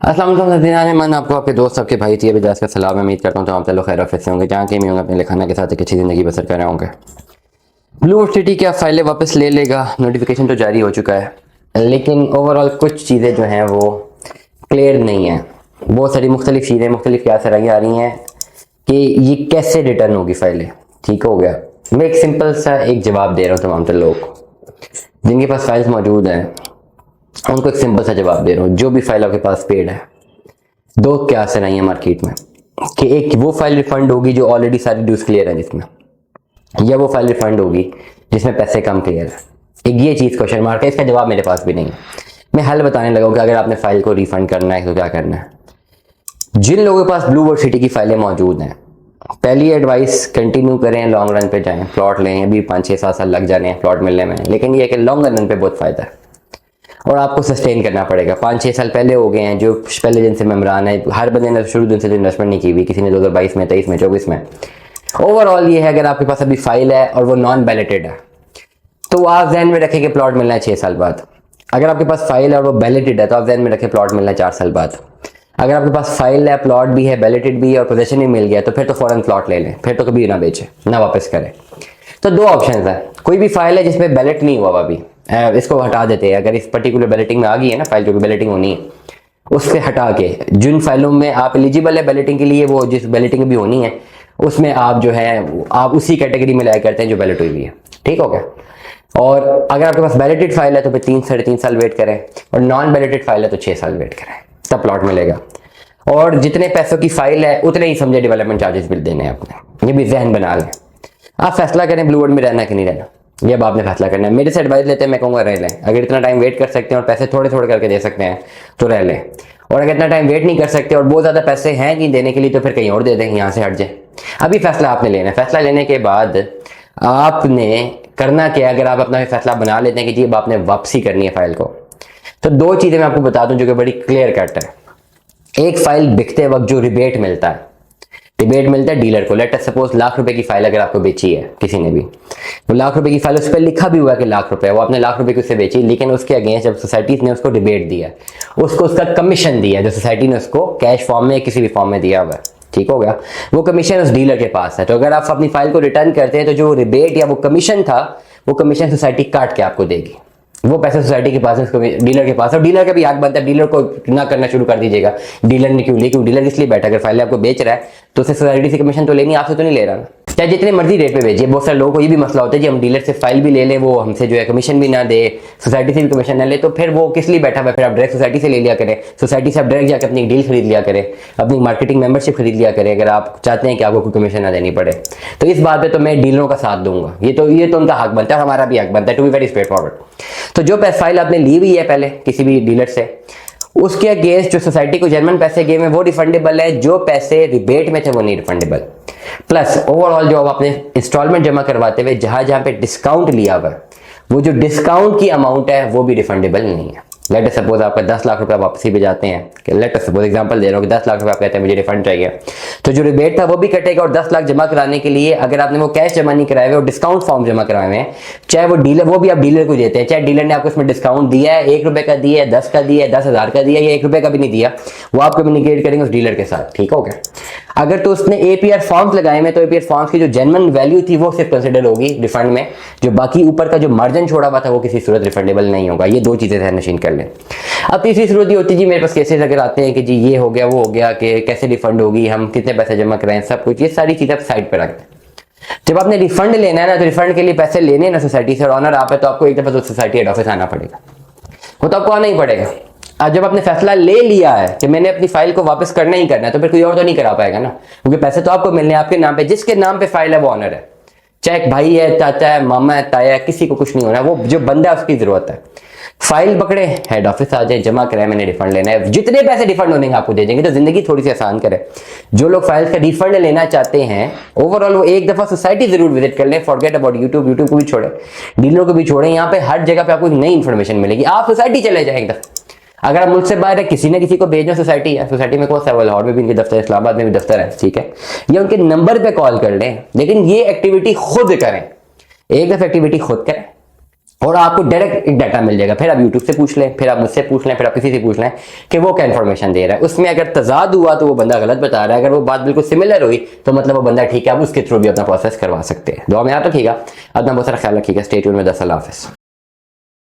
अस्सलाम वालेकुम मन आपको आपके दोस्त आपके भाई थी अभी दास का सलाम। उम्मीद करता हूँ तो आप लोग खैर ऑफिस से होंगे, जहाँ कहीं भी होंगे अपने लिखाना के साथ एक अच्छी ज़िंदगी बसर कर रहे होंगे। ब्लू सिटी क्या फाइलें वापस ले लेगा, नोटिफिकेशन तो जारी हो चुका है, लेकिन ओवरऑल कुछ चीज़ें जो हैं वो क्लियर नहीं है। बहुत सारी मुख्तलिफ चीज़ें मुख्तलिफ क्या सराइयाँ आ रही हैं कि ये कैसे रिटर्न होगी फाइलें। ठीक हो गया, मैं एक सिंपल सा एक जवाब दे रहा हूँ तमाम लोग जिनके पास फाइल्स मौजूद हैं, उनको एक सिंपल सा जवाब दे रहा हूँ। जो भी फाइल आपके पास पेड है, दो क्या से नहीं है मार्केट में कि एक वो फाइल रिफंड होगी जो ऑलरेडी सारी ड्यूज क्लियर है जिसमें, या वो फाइल रिफंड होगी जिसमें पैसे कम क्लियर है। एक ये चीज़ क्वेश्चन मार्क है, इसका जवाब मेरे पास भी नहीं है। मैं हल बताने लगा कि अगर आपने फाइल को रिफंड करना है तो क्या करना है। जिन लोगों के पास ब्लू वर्ल्ड सिटी की फाइलें मौजूद हैं, पहली एडवाइस कंटिन्यू करें, लॉन्ग रन पे जाएं, प्लॉट लें। अभी 5-6-7 साल लग जाने हैं प्लॉट मिलने में, लेकिन ये है कि लॉन्ग रन पे बहुत फ़ायदा है और आपको सस्टेन करना पड़ेगा। 5-6 साल पहले हो गए हैं, जो पहले दिन से मेम्बरान है, हर बंदे ने शुरू दिन से जो इन्वेस्टमेंट नहीं की हुई, किसी ने 2022 में, 23 में, 24 में। ओवरऑल ये है अगर आपके पास अभी फाइल है और वो नॉन बैलेटेड है तो आप जहन में रखें कि प्लॉट मिलना है 6 साल बाद। अगर आपके पास फाइल है और वो बैलेटेड है तो आप जहन में रखें प्लॉट मिलना है 4 साल बाद। अगर आपके पास फाइल है, प्लॉट भी है, बैलेटेड भी है और पोजीशन भी मिल गया तो फिर तो फौरन प्लॉट ले लें, फिर तो कभी ना बेचें ना वापस करें। तो दो ऑप्शन है, कोई भी फाइल है जिसमें बैलेट नहीं हुआ अभी, इसको हटा देते हैं। अगर इस पर्टिकुलर बैलेटिंग में आ गई है ना फाइल, जो भी बैलेटिंग होनी है उससे हटा के जिन फाइलों में आप एलिजिबल है बैलेटिंग के लिए, वो जिस बैलेटिंग भी होनी है उसमें आप जो है आप उसी कैटेगरी में लाया करते हैं जो बैलेट हुई हुई है। ठीक हो गया। और अगर आपके पास बैलेटेड फाइल है तो फिर 3-3.5 साल वेट करें, और नॉन बैलेटेड फाइल है तो 6 साल वेट करें, तब प्लॉट मिलेगा। और जितने पैसों की फाइल है उतने ही समझे डेवलपमेंट चार्जेस बिल देने हैं अपने, ये भी जहन बना लें। आप फैसला करें ब्लू वर्ल्ड में रहना है कि नहीं रहना, ये अब आपने फैसला करना है। मेरे से एडवाइस लेते हैं, मैं कहूँगा रह लें। अगर इतना टाइम वेट कर सकते हैं और पैसे थोड़े थोड़े करके दे सकते हैं तो रह लें, और अगर इतना टाइम वेट नहीं कर सकते और बहुत ज़्यादा पैसे हैं कि देने के लिए तो फिर कहीं और दे दें, यहाँ से हट जाए। अभी फैसला आपने लेना है। फैसला लेने के बाद आपने करना क्या है, अगर आप अपना फैसला बना लेते हैं कि जी अब आपने वापसी करनी है फाइल को, तो दो चीज़ें मैं आपको बता दूं जो कि बड़ी क्लियर कट है। एक, फाइल बिकते वक्त जो रिबेट मिलता है, रिबेट मिलता है डीलर को। लेट अस सपोज ₹1,00,000 की फाइल अगर आपको बेची है किसी ने भी, वो ₹1,00,000 की फाइल, उस पर लिखा भी हुआ है कि ₹1,00,000, वो आपने ₹1,00,000 की उससे बेची, लेकिन उसके अगेंस्ट जब सोसाइटी ने उसको रिबेट दिया, उसको उसका कमीशन दिया जो सोसाइटी ने उसको कैश फॉर्म में किसी भी फॉर्म में दिया हुआ है। ठीक हो गया, वो कमीशन उस डीलर के पास है। तो अगर आप अपनी फाइल को रिटर्न करते हैं तो जो रिबेट या वो कमीशन था, वो कमीशन सोसाइटी काट के आपको देगी। वो पैसे सोसाइटी के पास है, उसको डीलर के पास है। और डीलर का भी हक बनता है, डीलर को ना करना शुरू कर दीजिएगा। डीलर ने क्यों ली, क्यों डीलर इसलिए बैठा, अगर फाइल आपको बेच रहा है तो उसे सोसाइटी से कमीशन तो लेनी, आपसे तो नहीं ले रहा ना, चाहे जितने मर्जी रेट पे बेचिए। बहुत सारे लोगों को ये भी मसला होता है कि हम डीलर से फाइल भी ले लें, वो हमसे जो है कमीशन भी ना दे, सोसाइटी से भी कमीशन ना ले, तो फिर वो किस लिए बैठा हुआ है। फिर आप डायरेक्ट सोसाइटी से ले लिया करें, सोसाइटी से आप डायरेक्ट जाकर अपनी डील खरीद लिया करें, अपनी मार्केटिंग मेंबरशिप खरीद लिया करें, अगर आप चाहते हैं कि आपको कोई कमीशन ना देनी पड़े। तो इस बात पे तो मैं डीलरों का साथ दूंगा, ये तो उनका हक बनता है, हमारा भी हक बनता है, to be very straightforward. तो जो फाइल आपने ली हुई है पहले किसी भी डीलर से, उसके अगेंस्ट जो सोसाइटी को जर्मन पैसे गए हैं वो रिफंडेबल है, जो पैसे रिबेट में थे वो नहीं रिफंडेबल। प्लस ओवरऑल जो आपने इंस्टॉलमेंट जमा करवाते हुए जहां जहां पे डिस्काउंट लिया हुआ है, वो जो डिस्काउंट की अमाउंट है वो भी रिफंडेबल नहीं है। लेट अस सपोज आपका 10 लाख रुपए वापसी पे जाते हैं, कि लेट अस सपोज एग्जांपल दे रहा हूँ कि 10 लाख रुपए आप कहते हैं मुझे रिफंड चाहिए, तो जो रिबेट था वो भी कटेगा, और 10 लाख जमा कराने के लिए अगर आपने वो कैश जमा नहीं कराए हुए और डिस्काउंट फॉर्म जमा कराए हुए हैं, चाहे वो डीलर, वो भी आप डीलर को देते हैं, चाहे डीलर ने आपको इसमें डिस्काउंट दिया है, ₹1 का दिया है, 10 का दिया है, 10,000 का दिया है, या ₹1 का भी नहीं दिया, वो आप कम्युनिकेट करेंगे उस डीलर के साथ। ठीक हो गया। अगर तो उसने APR फॉर्म्स लगाए हैं तो APR फॉर्म्स की जो जेन्युइन वैल्यू थी वो सिर्फ कंसिडर होगी रिफंड में, जो बाकी ऊपर का जो मार्जिन छोड़ा हुआ था वो किसी सूरत रिफंडेबल नहीं होगा। ये दो चीजें ध्यान नशीन कर लें। अब तीसरी सूरत ये होती है जी मेरे पास केसेस अगर आते हैं कि जी ये हो गया वो हो गया, कि कैसे रिफंड होगी, हम कितने पैसे जमा कराएं, सब कुछ, ये सारी चीजें साइड पर रखते हैं। जब आपने रिफंड लेना है ना, तो रिफंड के लिए पैसे लेने ना सोसाइटी से, और ऑनर आप है तो आपको एक दफा तो सोसाइटी हेड ऑफिस आना पड़ेगा, वो तो आपको आना ही पड़ेगा। आज जब आपने फैसला ले लिया है कि मैंने अपनी फाइल को वापस करना ही करना है, तो फिर कोई और तो नहीं करा पाएगा ना, क्योंकि पैसे तो आपको मिलने हैं आपके नाम पे, जिसके नाम पे फाइल है वो ऑनर है, चाहे भाई है, चाचा है, मामा है, ताया है, किसी को कुछ नहीं होना, वो जो बंदा है उसकी जरूरत है। फाइल पकड़े, हेड ऑफिस आ जाए, जमा कराए, मैंने रिफंड लेना है, जितने पैसे रिफंड होने आपको दे देंगे, तो जिंदगी थोड़ी सी आसान करे। जो लोग फाइल्स का रिफंड लेना चाहते हैं ओवरऑल, वो एक दफा सोसाइटी जरूर विजिट कर लें। फॉरगेट अबाउट यूट्यूब को भी छोड़े, डीलर को भी छोड़े, यहाँ पे हर जगह पे आपको नई इन्फॉर्मेशन मिलेगी। आप सोसाइटी चले जाए एक दफा, अगर आप मुल्क से बाहर है, किसी ने किसी को भेजना, सोसाइटी है, सोसाइटी में कौन सा है, लाहौर में भी इनके दफ्तर है, इस्लामाबाद में भी दफ्तर है, ठीक है, या उनके नंबर पे कॉल कर लें, लेकिन ये एक्टिविटी खुद करें। एक दफा एक्टिविटी खुद करें, और आपको डायरेक्ट एक डाटा मिल जाएगा। फिर आप यूट्यूब से पूछ लें, फिर आप मुझसे पूछ लें, फिर आप किसी से पूछ लें कि वो क्या इन्फॉर्मेशन दे रहा है। उसमें अगर तजाद हुआ तो वो बंदा गलत बता रहा है, अगर वो बात बिल्कुल सिमिलर हुई तो मतलब वो बंदा ठीक है, आप उसके थ्रू भी अपना प्रोसेस करवा सकते हैं। दुआ में याद रखिएगा, अपना बहुत सारा ख्याल रखिएगा। स्टे ट्यून्ड में। अल्लाह हाफिज़।